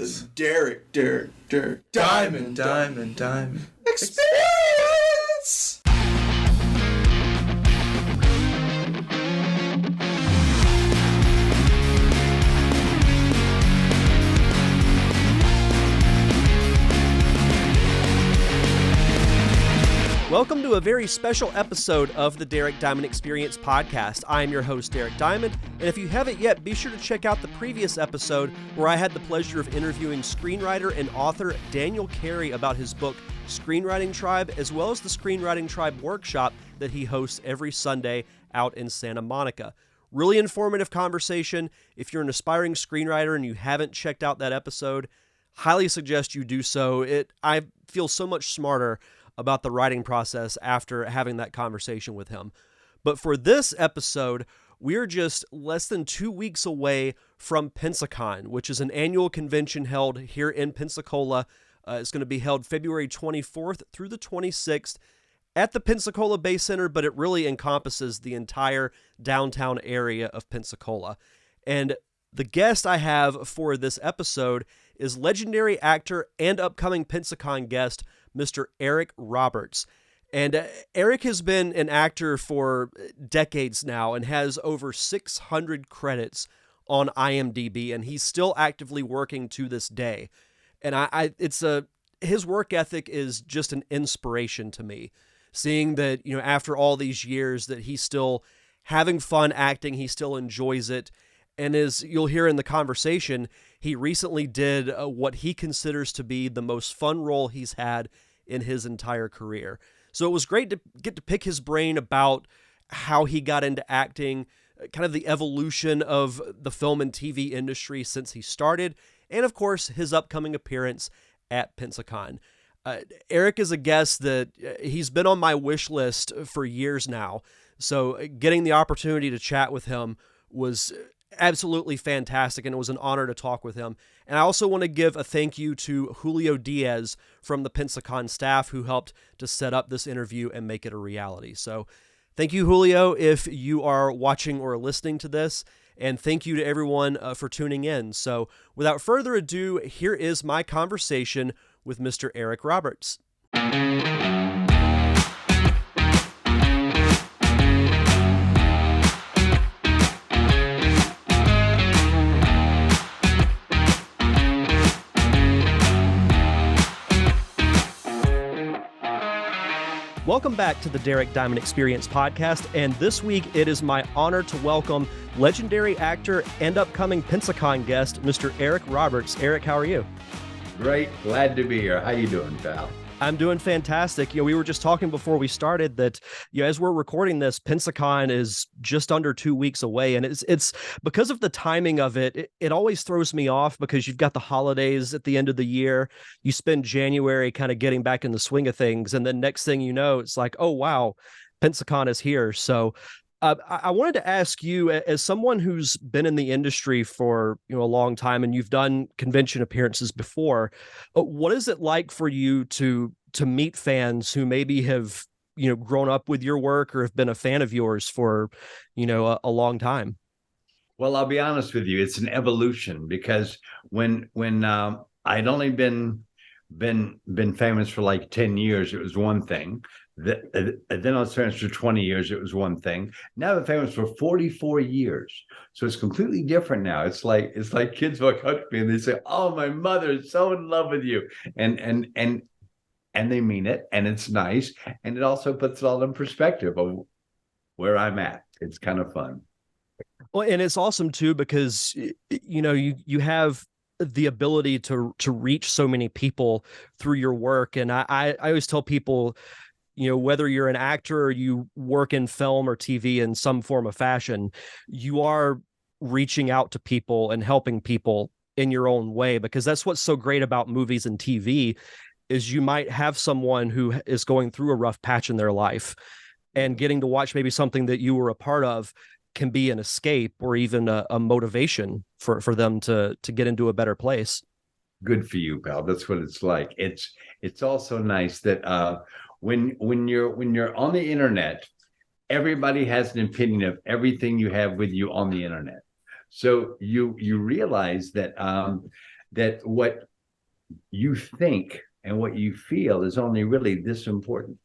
the Derek Diamond Experience! Welcome to a very special episode of the Derek Diamond Experience podcast. I am your host, Derek Diamond, and if you haven't yet, be sure to check out the previous episode where I had the pleasure of interviewing screenwriter and author Daniel Carey about his book, Screenwriting Tribe, as well as the Screenwriting Tribe workshop that he hosts every Sunday out in Santa Monica. Really informative conversation. If you're an aspiring screenwriter and you haven't checked out that episode, highly suggest you do so. I feel so much smarter about the writing process after having that conversation with him. But for this episode, we're just less than 2 weeks away from Pensacon, which is an annual convention held here in Pensacola. It's going to be held February 24th through the 26th at the Pensacola Bay Center, but it really encompasses the entire downtown area of Pensacola. And the guest I have for this episode is legendary actor and upcoming Pensacon guest, Mr. Eric Roberts. And Eric has been an actor for decades now and has over 600 credits on IMDb, and he's still actively working to this day. And his work ethic is just an inspiration to me, seeing that, after all these years that he's still having fun acting, he still enjoys it. And as you'll hear in the conversation, he recently did what he considers to be the most fun role he's had in his entire career. So it was great to get to pick his brain about how he got into acting, kind of the evolution of the film and TV industry since he started, and of course, his upcoming appearance at Pensacon. Eric is a guest that he's been on my wish list for years now, so getting the opportunity to chat with him was absolutely fantastic, and it was an honor to talk with him. And I also want to give a thank you to Julio Diaz from the Pensacon staff who helped to set up this interview and make it a reality. So thank you, Julio, if you are watching or listening to this, and thank you to everyone for tuning in. So without further ado, here is my conversation with Mr. Eric Roberts. Welcome back to the Derek Diamond Experience podcast, and this week it is my honor to welcome legendary actor and upcoming Pensacon guest, Mr. Eric Roberts. Eric, how are you? Great. Glad to be here. How you doing, pal? I'm doing fantastic. We were just talking before we started that, as we're recording this, Pensacon is just under 2 weeks away. And it's because of the timing of it, it always throws me off because you've got the holidays at the end of the year. You spend January kind of getting back in the swing of things. And then next thing you know, it's like, oh, wow, Pensacon is here. So I wanted to ask you, as someone who's been in the industry for a long time, and you've done convention appearances before, what is it like for you to meet fans who maybe have grown up with your work or have been a fan of yours for a long time? Well, I'll be honest with you, it's an evolution, because when I'd only been famous for like 10 years, it was one thing. Then I was famous for 20 years, it was one thing. Now I'm famous for 44 years. So it's completely different now. It's like kids walk up to me and they say, "Oh, my mother is so in love with you." And they mean it, and it's nice. And it also puts it all in perspective of where I'm at. It's kind of fun. Well, and it's awesome too, because you have the ability to reach so many people through your work. And I always tell people, whether you're an actor or you work in film or TV in some form of fashion, you are reaching out to people and helping people in your own way, because that's what's so great about movies and TV is you might have someone who is going through a rough patch in their life, and getting to watch maybe something that you were a part of can be an escape or even a motivation for them to get into a better place. Good for you, pal. That's what it's like. It's also nice that when you're on the internet, everybody has an opinion of everything you have with you on the internet. So you realize that that what you think and what you feel is only really this important.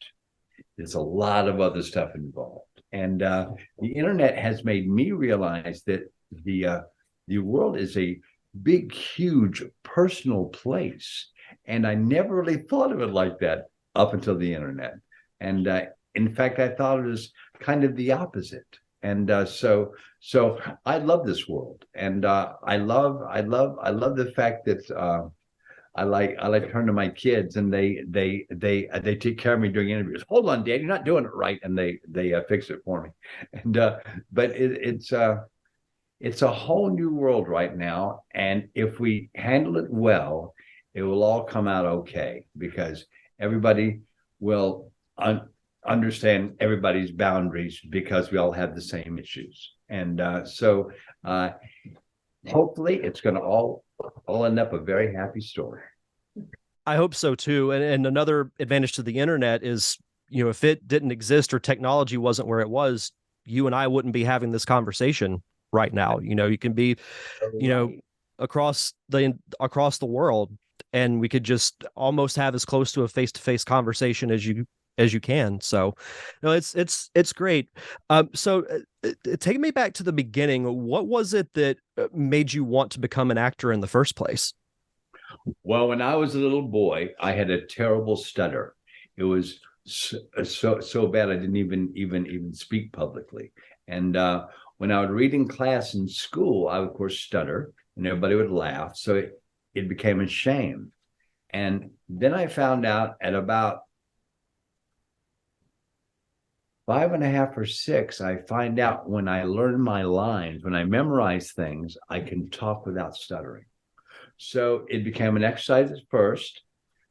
There's a lot of other stuff involved. And the internet has made me realize that the world is a big, huge personal place. And I never really thought of it like that up until the internet. And in fact, I thought it was kind of the opposite. And so I love this world, and I love the fact that I like to turn to my kids, and they take care of me during interviews. Hold on, Dad, you're not doing it right, and they fix it for me. And but it's a whole new world right now, and if we handle it well, it will all come out okay, because everybody will understand everybody's boundaries, because we all have the same issues. And so hopefully it's going to all end up a very happy story. I hope so too. And another advantage to the internet is, if it didn't exist or technology wasn't where it was, you and I wouldn't be having this conversation right now. You can be, across the world, and we could just almost have as close to a face-to-face conversation as you can. So it's great. So take me back to the beginning. What was it that made you want to become an actor in the first place? Well, when I was a little boy, I had a terrible stutter. It was so bad I didn't even speak publicly. And when I would read in class in school, I would, of course, stutter, and everybody would laugh. So it became a shame. And then I found out at about 5.5 or 6, I find out when I learn my lines, when I memorize things, I can talk without stuttering. So it became an exercise at first.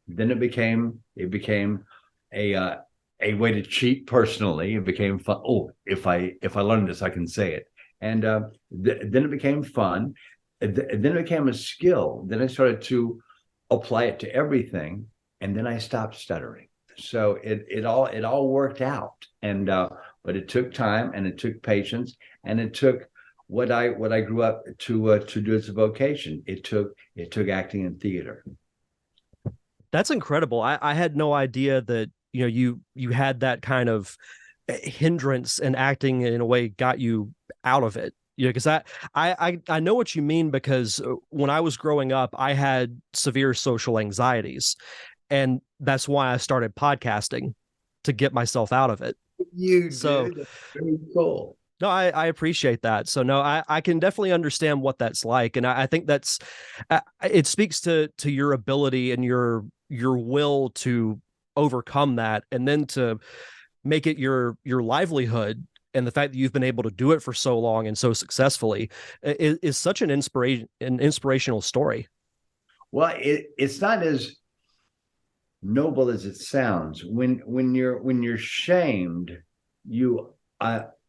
Then it became a way to cheat personally. It became fun. Oh, if I learn this, I can say it. And then it became fun. Then it became a skill. Then I started to apply it to everything, and then I stopped stuttering. So it all worked out. And but it took time, and it took patience, and it took what I grew up to do as a vocation. It took acting and theater. That's incredible. I had no idea that you had that kind of hindrance, and acting in a way got you out of it. Because I know what you mean, because when I was growing up, I had severe social anxieties, and that's why I started podcasting, to get myself out of it. So that's very cool. No, I appreciate that. So no, I can definitely understand what that's like. And I think that's, it speaks to your ability and your will to overcome that, and then to make it your livelihood. And the fact that you've been able to do it for so long and so successfully is such an inspirational story. Well, it's not as noble as it sounds. When you're shamed,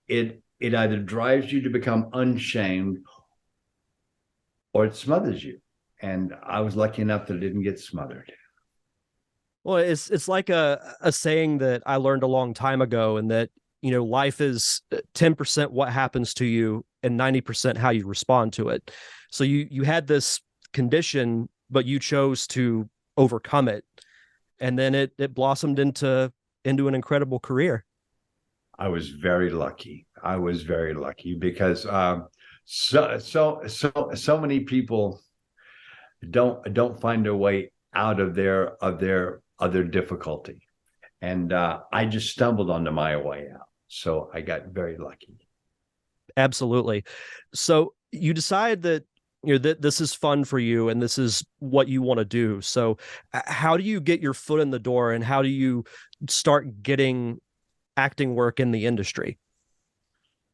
it either drives you to become unshamed, or it smothers you. And I was lucky enough that it didn't get smothered. Well, it's like a saying that I learned a long time ago, and that, life is 10% what happens to you and 90% how you respond to it. So you had this condition, but you chose to overcome it. And then it blossomed into an incredible career. I was very lucky. Because so many people don't find their way out of their difficulty, and I just stumbled onto my way out. So I got very lucky. Absolutely. So you decide that that this is fun for you, and this is what you want to do. So how do you get your foot in the door, and how do you start getting acting work in the industry?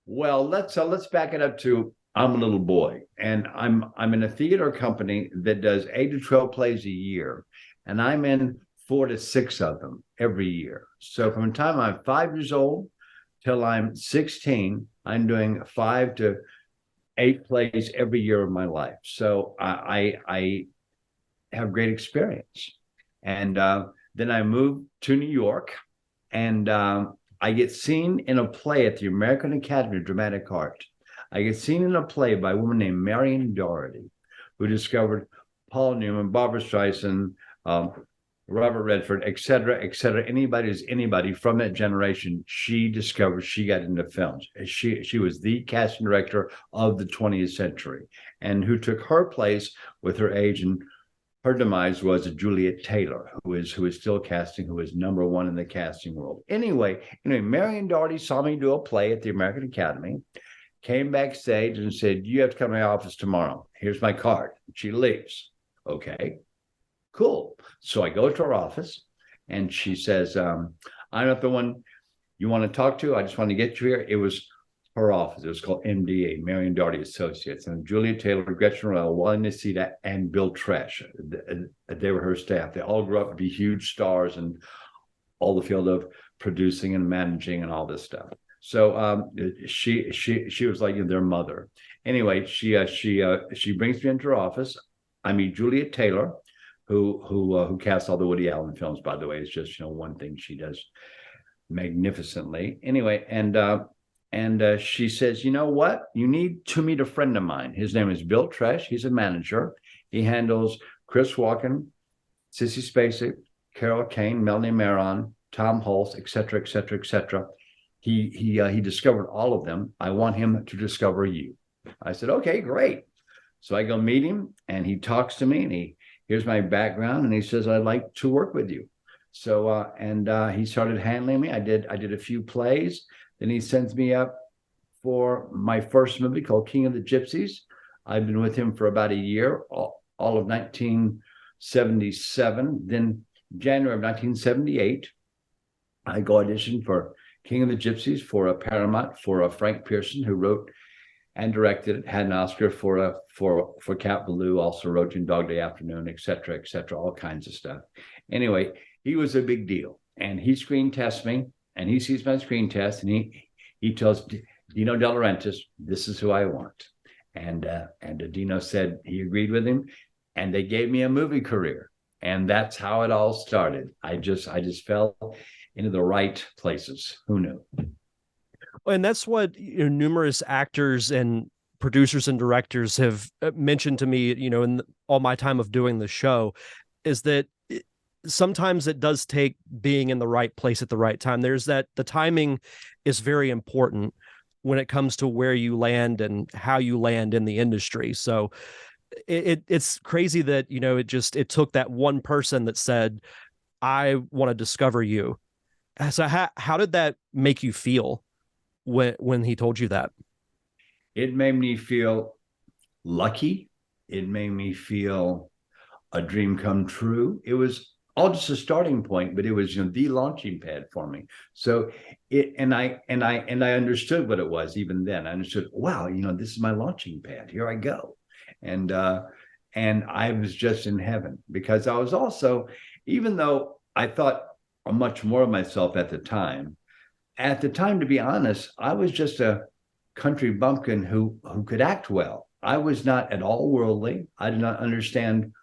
Well, let's back it up to, I'm a little boy, and I'm in a theater company that does 8 to 12 plays a year, and I'm in 4 to 6 of them every year. So from the time I'm 5 years old till I'm 16, I'm doing 5 to 8 plays every year of my life. So I have great experience. And then I moved to New York, and I get seen in a play at the American Academy of Dramatic Art. I get seen in a play by a woman named Marion Doherty, who discovered Paul Newman, Barbara Streisand, Robert Redford, et cetera, anybody from that generation. She discovered, she got into films. She was the casting director of the 20th century, and who took her place with her age. And her demise was Juliet Taylor, who is still casting, who is number one in the casting world. Anyway, Marion Doherty saw me do a play at the American Academy, came backstage and said, "You have to come to my office tomorrow. Here's my card." She leaves. Okay, cool. So I go to her office and she says, "I'm not the one you want to talk to. I just want to get you here." It was her office. It was called MDA, Marion Doherty Associates. And Julia Taylor, Gretchen Royal, Wally Nacita, and Bill Tresh. They were her staff. They all grew up to be huge stars in all the field of producing and managing and all this stuff. So she was like their mother. Anyway, she brings me into her office. I meet Julia Taylor, who casts all the Woody Allen films, by the way. It's just one thing she does magnificently. Anyway, and she says, "You know what? You need to meet a friend of mine. His name is Bill Tresh. He's a manager. He handles Chris Walken, Sissy Spacek, Carol Kane, Melanie Maron, Tom Hulce, et cetera, et cetera, et cetera. He discovered all of them. I want him to discover you." I said, "Okay, great." So I go meet him, and he talks to me, and he hears my background, and he says, "I'd like to work with you." So he started handling me. I did a few plays. Then he sends me up for my first movie called King of the Gypsies. I've been with him for about a year, all of 1977. Then January of 1978, I go audition for King of the Gypsies for a Paramount, for Frank Pearson, who wrote and directed it, had an Oscar for Cat Ballou, also wrote in Dog Day Afternoon, et cetera, all kinds of stuff. Anyway, he was a big deal, and he screen tests me. And he sees my screen test, and he tells Dino De Laurentiis, "This is who I want." And Dino said he agreed with him, and they gave me a movie career. And that's how it all started. I just fell into the right places. Who knew? And that's what numerous actors and producers and directors have mentioned to me, in all my time of doing the show, is that sometimes it does take being in the right place at the right time. There's the timing is very important when it comes to where you land and how you land in the industry. So it's crazy that, it took that one person that said, "I want to discover you." So how did that make you feel when he told you that? It made me feel lucky. It made me feel a dream come true. It was all just a starting point, but it was the launching pad for me. So I understood what it was even then. I understood, wow, this is my launching pad. Here I go. And I was just in heaven, because I was also, even though I thought much more of myself at the time, to be honest, I was just a country bumpkin who could act well. I was not at all worldly. I did not understand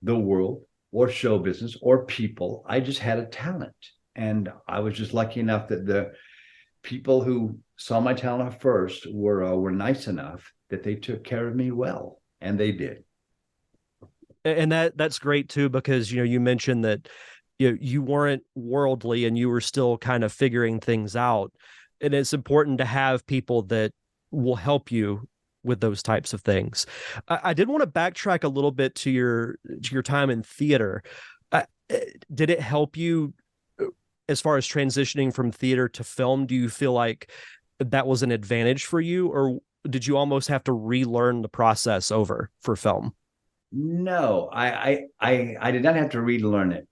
the world or show business or people. I just had a talent. And I was just lucky enough that the people who saw my talent first were nice enough that they took care of me well. And they did. And that's great too, because, you mentioned that you weren't worldly and you were still kind of figuring things out. And it's important to have people that will help you with those types of things. I did want to backtrack a little bit to your time in theater. Did it help you as far as transitioning from theater to film? Do you feel like that was an advantage for you, or did you almost have to relearn the process over for film? No, I did not have to relearn it.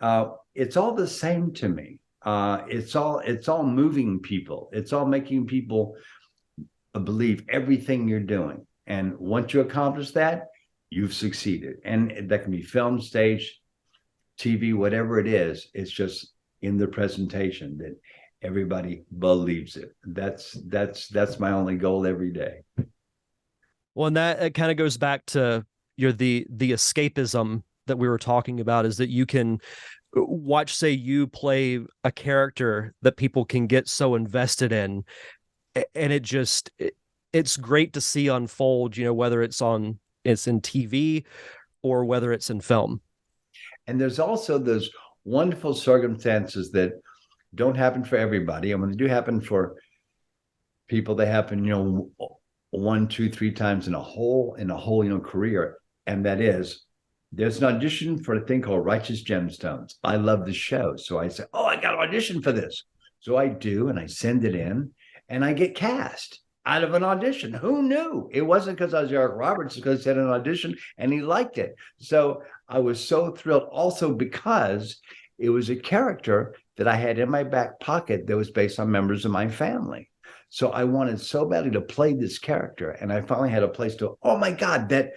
It's all the same to me. It's all moving people. It's all making people believe everything you're doing. And once you accomplish that, you've succeeded. And that can be film, stage, TV, whatever it is. It's just in the presentation that everybody believes it. That's my only goal every day. Well, and that kind of goes back to the escapism that we were talking about, is that you can watch, say, you play a character that people can get so invested in, and it's great to see unfold, whether it's in TV or whether it's in film. And there's also those wonderful circumstances that don't happen for everybody. And when they do happen for people, they happen, one, two, three times in a whole, career. And that is, there's an audition for a thing called Righteous Gemstones. I love the show. So I say, oh, I got an audition for this. So I do, and I send it in, and I get cast out of an audition. Who knew? It wasn't because I was Eric Roberts, because I had an audition and he liked it. So I was so thrilled, also because it was a character that I had in my back pocket that was based on members of my family. So I wanted so badly to play this character, and I finally had a place to. Oh my God, that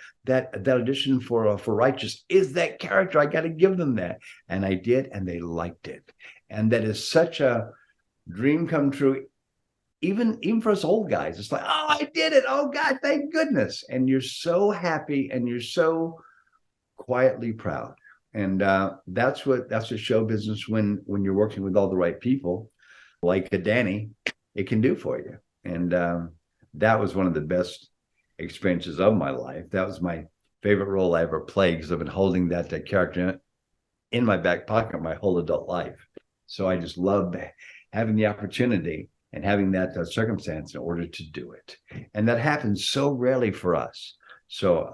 audition for Righteous is that character. I got to give them that, and I did, and they liked it, and that is such a dream come true. Even for us old guys, it's like, oh, I did it. Oh God, thank goodness, and you're so happy, and you're so quietly proud, and that's what show business when you're working with all the right people, like a Danny. It can do for you. And that was one of the best experiences of my life. That was my favorite role I ever played, because I've been holding that character in my back pocket my whole adult life. So I just loved having the opportunity and having that circumstance in order to do it. And that happens so rarely for us. So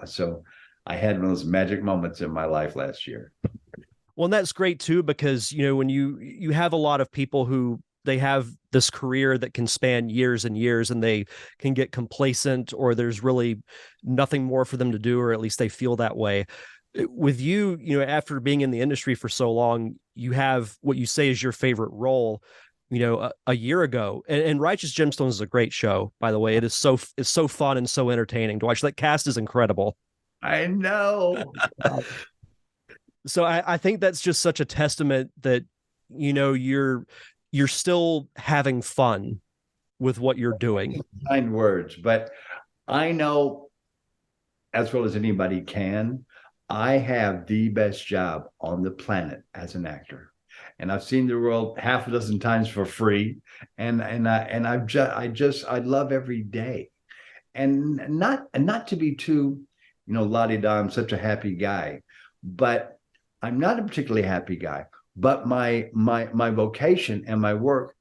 I had one of those magic moments in my life last year. Well, and that's great too, because, when you have a lot of people who they have this career that can span years and years, and they can get complacent, or there's really nothing more for them to do, or at least they feel that way. With you, after being in the industry for so long, you have what you say is your favorite role, a year ago. And Righteous Gemstones is a great show, by the way. It's so fun and so entertaining to watch. That cast is incredible. I know. So I think that's just such a testament that, you're still having fun with what you're doing. Kind words, but I know as well as anybody can, I have the best job on the planet as an actor. And I've seen the world half a dozen times for free. And I love every day. And not to be too, la-di-da, I'm such a happy guy, but I'm not a particularly happy guy. But my vocation and my work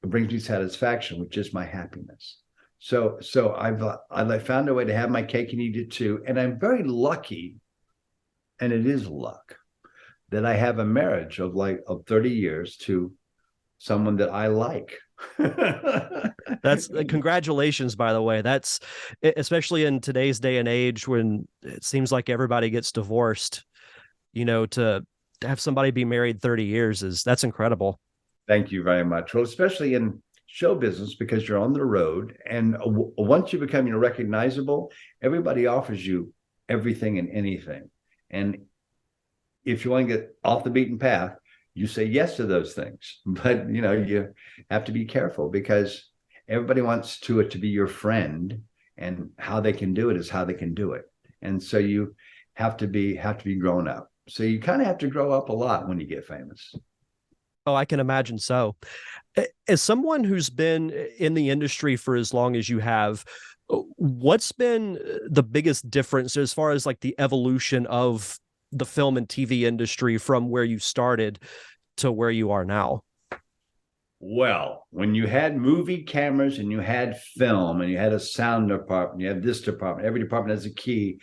brings me satisfaction, which is my happiness. So I've found a way to have my cake and eat it too. And I'm very lucky, and it is luck, that I have a marriage of 30 years to someone that I like. That's congratulations, by the way. That's especially in today's day and age when it seems like everybody gets divorced, to have somebody be married 30 years that's incredible. Thank you very much. Well, especially in show business, because you're on the road, and once you become recognizable, everybody offers you everything and anything. And if you want to get off the beaten path, you say yes to those things. But you have to be careful, because everybody wants to be your friend, and how they can do it is how they can do it. And so you have to be grown up. So you kind of have to grow up a lot when you get famous. Oh, I can imagine so. As someone who's been in the industry for as long as you have, what's been the biggest difference as far as the evolution of the film and TV industry from where you started to where you are now? Well, when you had movie cameras and you had film and you had a sound department, you had this department, every department has a key.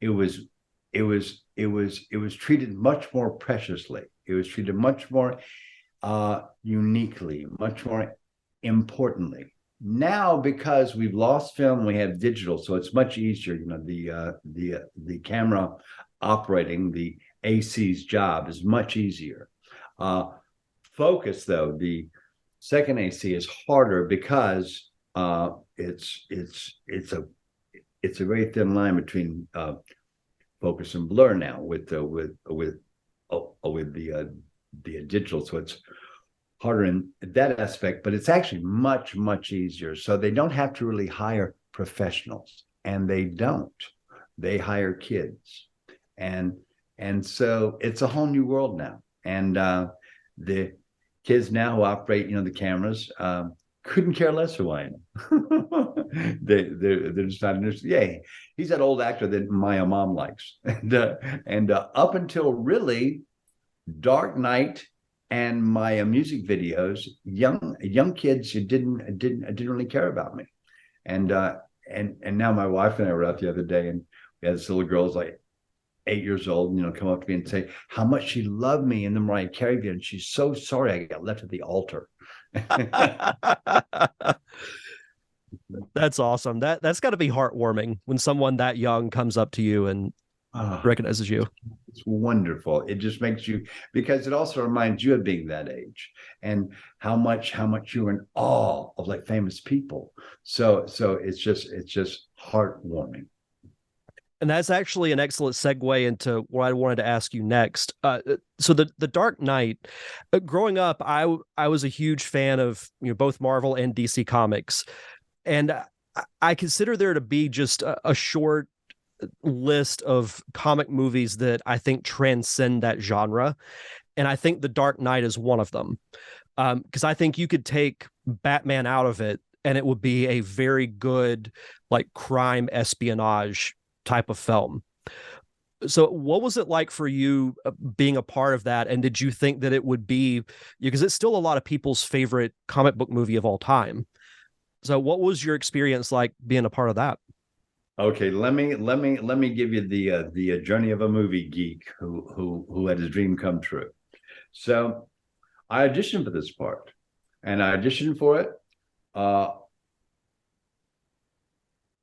It was treated much more preciously. It was treated much more uniquely, much more importantly. Now, because we've lost film, we have digital, so it's much easier. The camera operating, the AC's job is much easier. Focus, though, the second AC is harder, because it's a very thin line between focus and blur now with the digital. So it's harder in that aspect, but it's actually much, much easier. So they don't have to really hire professionals, and they hire kids. And so it's a whole new world now. And the kids now who operate, the cameras, couldn't care less who I am. They're just not interested. Yeah, he's that old actor that my mom likes, and up until really Dark Knight and my music videos, young kids who didn't really care about me, and now my wife and I were out the other day, and we had this little girl's like 8 years old, come up to me and say how much she loved me in the Mariah Carey video, and she's so sorry I got left at the altar. That's awesome. That's got to be heartwarming when someone that young comes up to you and recognizes you. It's wonderful. It just makes you, because it also reminds you of being that age and how much you're in awe of like famous people. So it's just heartwarming. And that's actually an excellent segue into what I wanted to ask you next. So the Dark Knight, growing up, I was a huge fan of both Marvel and DC Comics, and I consider there to be just a short list of comic movies that I think transcend that genre, and I think the Dark Knight is one of them, because I think you could take Batman out of it, and it would be a very good like crime espionage type of film. So what was it like for you being a part of that? And did you think that it would be, because it's still a lot of people's favorite comic book movie of all time. So what was your experience like being a part of that? Okay, let me give you the journey of a movie geek who had his dream come true. So I auditioned for this part, and I auditioned for it on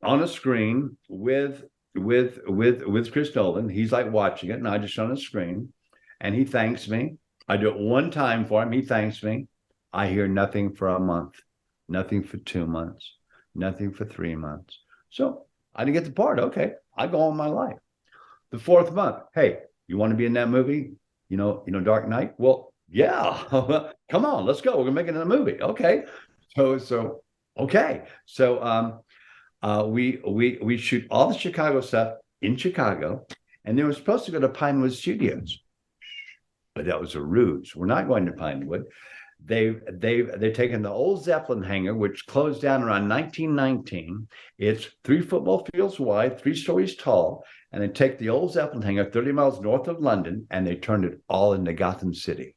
a screen with Chris Nolan. He's like watching it, and I just on a screen, and he thanks me. I do it one time for him. He thanks me. I hear nothing for a month, nothing for 2 months, nothing for 3 months. So I didn't get the part. Okay, I go on my life. The 4th month, hey, you want to be in that movie? Dark Knight? Well, yeah. Come on, let's go. We're gonna make it in a movie. Okay. So okay. So we shoot all the Chicago stuff in Chicago, and they were supposed to go to Pinewood Studios, but that was a ruse. We're not going to Pinewood. They've taken the old Zeppelin hangar, which closed down around 1919. It's 3 football fields wide, 3 stories tall, and they take the old Zeppelin hangar 30 miles north of London, and they turned it all into Gotham City.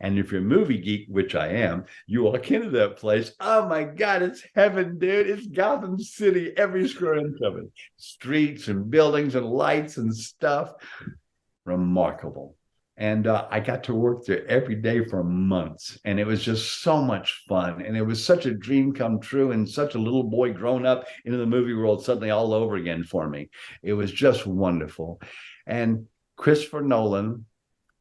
And if you're a movie geek, which I am, you walk into that place. Oh my God, it's heaven, dude. It's Gotham City, every square inch of it. Streets and buildings and lights and stuff. Remarkable. And I got to work there every day for months. And it was just so much fun. And it was such a dream come true, and such a little boy grown up into the movie world suddenly all over again for me. It was just wonderful. And Christopher Nolan,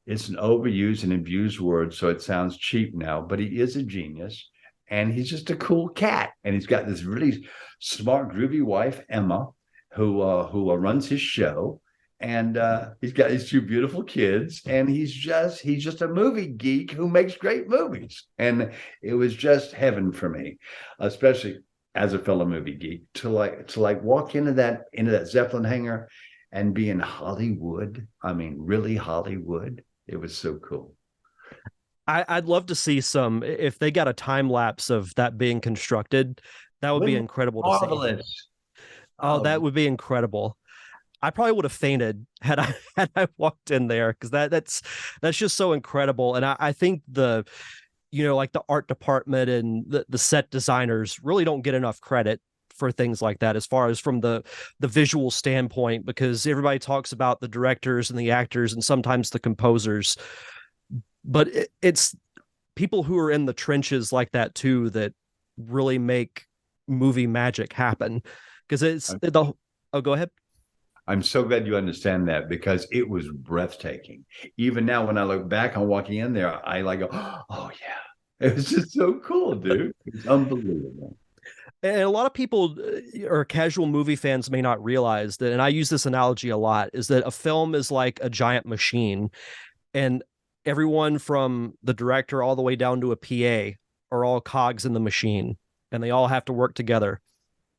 it's an overused and abused word, so it sounds cheap now, but he is a genius, and he's just a cool cat. And he's got this really smart, groovy wife, Emma, who runs his show, and he's got these 2 beautiful kids, and he's just a movie geek who makes great movies. And it was just heaven for me, especially as a fellow movie geek, to walk into that Zeppelin hangar and be in Hollywood. I mean, really Hollywood. It was so cool. I'd love to see some, if they got a time lapse of that being constructed, that would be incredible to see. Oh, that would be incredible. I probably would have fainted had I walked in there, because that's just so incredible. And I think the art department and the set designers really don't get enough credit for things like that, as far as from the visual standpoint, because everybody talks about the directors and the actors and sometimes the composers, but it's people who are in the trenches like that too that really make movie magic happen. Because go ahead. I'm so glad you understand that, because it was breathtaking. Even now, when I look back on walking in there, I go, oh yeah, it was just so cool, dude. It's unbelievable. And a lot of people or casual movie fans may not realize that, and I use this analogy a lot, is that a film is like a giant machine, and everyone from the director all the way down to a PA are all cogs in the machine, and they all have to work together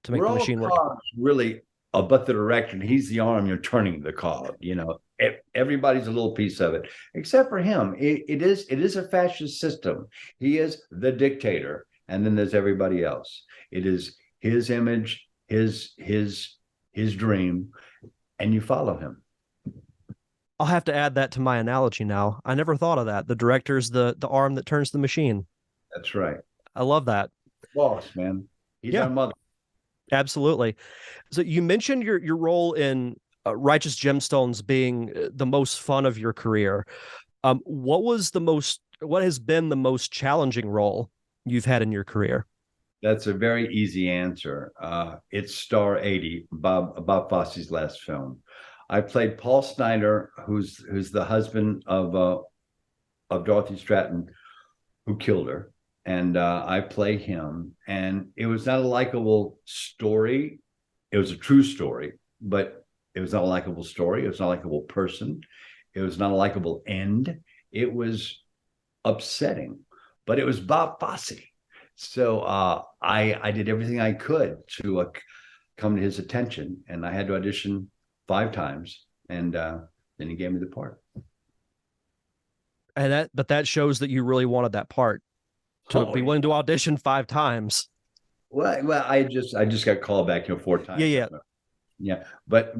to make the machine work. Really, but the director, and he's the arm you're turning the cog. Everybody's a little piece of it, except for him. It is a fascist system. He is the dictator. and then there's everybody else. It is his image, his dream, and you follow him. I'll have to add that to my analogy now. I never thought of that. The director's the arm that turns the machine. That's right. I love that. Boss, man. He's Yeah. our mother. Absolutely. So you mentioned your role in Righteous Gemstones being the most fun of your career. What has been the most challenging role you've had in your career? That's a very easy answer. It's Star 80, Bob Fosse's last film. I played Paul Snyder, who's the husband of Dorothy Stratton, who killed her, and I play him. And it was not a likable story. It was a true story, but it was not a likable story. It was not a likable person. It was not a likable end. It was upsetting, but it was Bob Fosse. So I did everything I could to come to his attention, and I had to audition 5 times, and then he gave me the part. And that shows that you really wanted that part to be willing to audition 5 times. Well, I just got called back 4 times. Yeah. But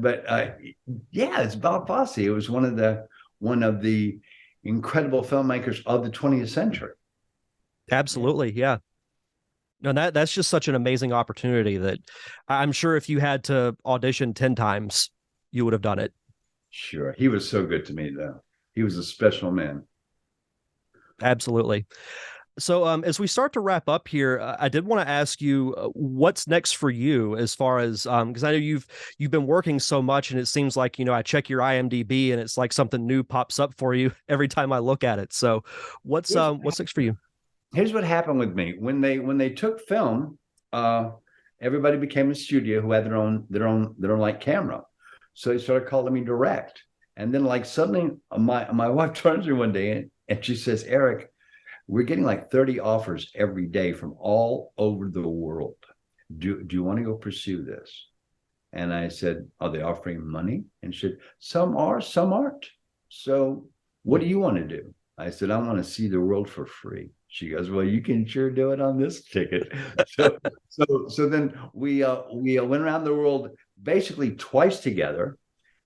yeah, it's Bob Fosse. It was one of the incredible filmmakers of the 20th century. Absolutely, yeah. No, that's just such an amazing opportunity that I'm sure if you had to audition 10 times, you would have done it. Sure. He was so good to me, though. He was a special man. Absolutely. So as we start to wrap up here, I did want to ask you what's next for you as far as because I know you've been working so much, and it seems like, I check your IMDb and it's like something new pops up for you every time I look at it. So what's next for you? Here's what happened with me when they took film. Everybody became a studio who had their own like camera, so they started calling me direct. And then like suddenly my wife turns to me one day and she says, "Eric, we're getting like 30 offers every day from all over the world. Do you want to go pursue this?" And I said, "Are they offering money?" And she said, "Some are, some aren't. So what do you want to do?" I said, "I want to see the world for free." She goes, "Well, you can sure do it on this ticket." So then we went around the world basically twice together,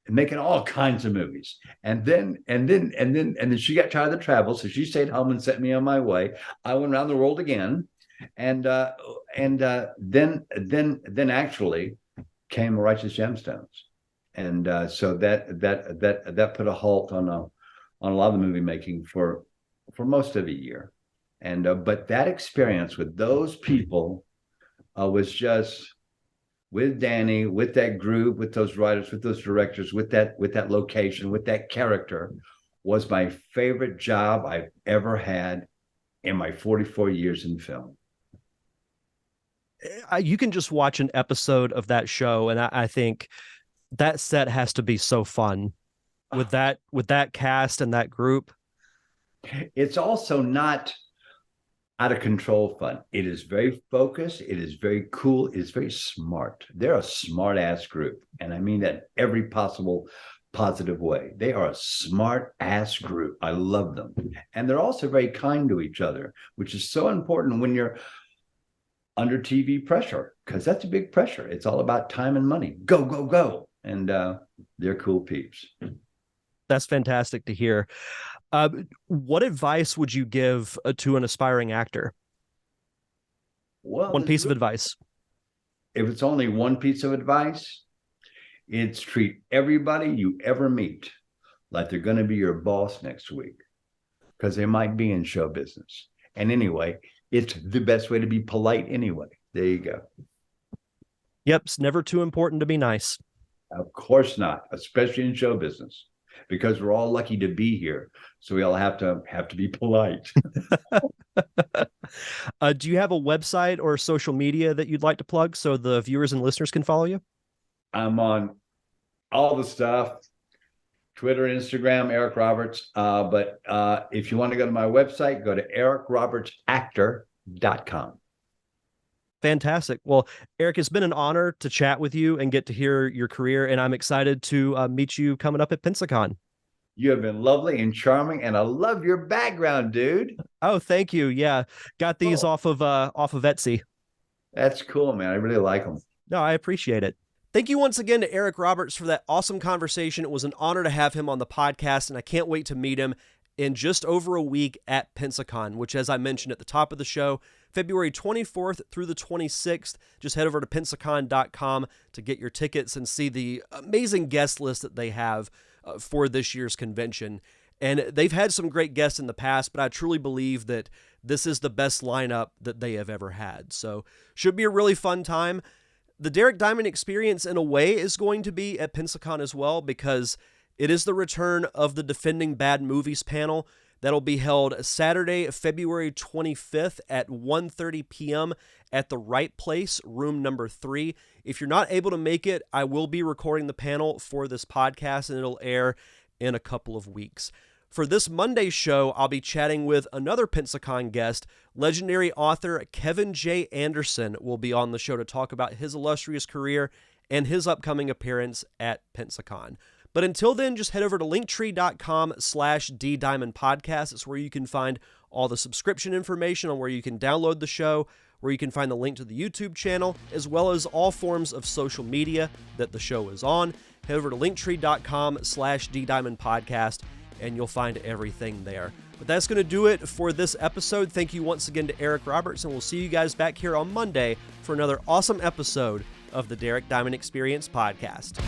and making all kinds of movies. And then she got tired of the travel, so she stayed home and sent me on my way. I went around the world again, and then actually came Righteous Gemstones, and so that put a halt on a lot of the movie making for most of a year. And but that experience with those people was just, with Danny, with that group, with those writers, with those directors, with that location, with that character, was my favorite job I've ever had in my 44 years in film. You can just watch an episode of that show, and I think that set has to be so fun with that cast and that group. It's also not out of control fun. It is very focused. It is very cool. It is very smart. They're a smart ass group. And I mean that in every possible positive way. They are a smart ass group. I love them. And they're also very kind to each other, which is so important when you're under TV pressure, because that's a big pressure. It's all about time and money. Go, go, go. And they're cool peeps. That's fantastic to hear. What advice would you give to an aspiring actor? Well, one piece of advice. If it's only one piece of advice, it's treat everybody you ever meet like they're going to be your boss next week, because they might be in show business. And anyway, it's the best way to be polite anyway. There you go. Yep, it's never too important to be nice. Of course not, especially in show business, because we're all lucky to be here. So we all have to be polite. Do you have a website or social media that you'd like to plug so the viewers and listeners can follow you? I'm on all the stuff, Twitter, Instagram, Eric Roberts. But if you want to go to my website, go to ericrobertsactor.com. Fantastic. Well, Eric, it's been an honor to chat with you and get to hear your career, and I'm excited to meet you coming up at Pensacon. You have been lovely and charming, and I love your background, dude. Oh, thank you. Yeah, got these Oh, off of Etsy. that's cool, man. I really like them. No, I appreciate it. Thank you once again to Eric Roberts for that awesome conversation. It was an honor to have him on the podcast, and I can't wait to meet him in just over a week at Pensacon, which, as I mentioned at the top of the show, February 24th through the 26th. Just head over to pensacon.com to get your tickets and see the amazing guest list that they have for this year's convention. And they've had some great guests in the past, but I truly believe that this is the best lineup that they have ever had. So should be a really fun time. The Derek Diamond Experience, in a way, is going to be at Pensacon as well, because it is the return of the Defending Bad Movies panel. That'll be held Saturday, February 25th at 1:30 p.m. at the Right Place, room number 3. If you're not able to make it, I will be recording the panel for this podcast, and it'll air in a couple of weeks. For this Monday's show, I'll be chatting with another Pensacon guest. Legendary author Kevin J. Anderson will be on the show to talk about his illustrious career and his upcoming appearance at Pensacon. But until then, just head over to linktree.com/ddiamondpodcast. It's where you can find all the subscription information on where you can download the show, where you can find the link to the YouTube channel, as well as all forms of social media that the show is on. Head over to linktree.com/ddiamondpodcast, and you'll find everything there. But that's going to do it for this episode. Thank you once again to Eric Roberts, and we'll see you guys back here on Monday for another awesome episode of the Derek Diamond Experience podcast.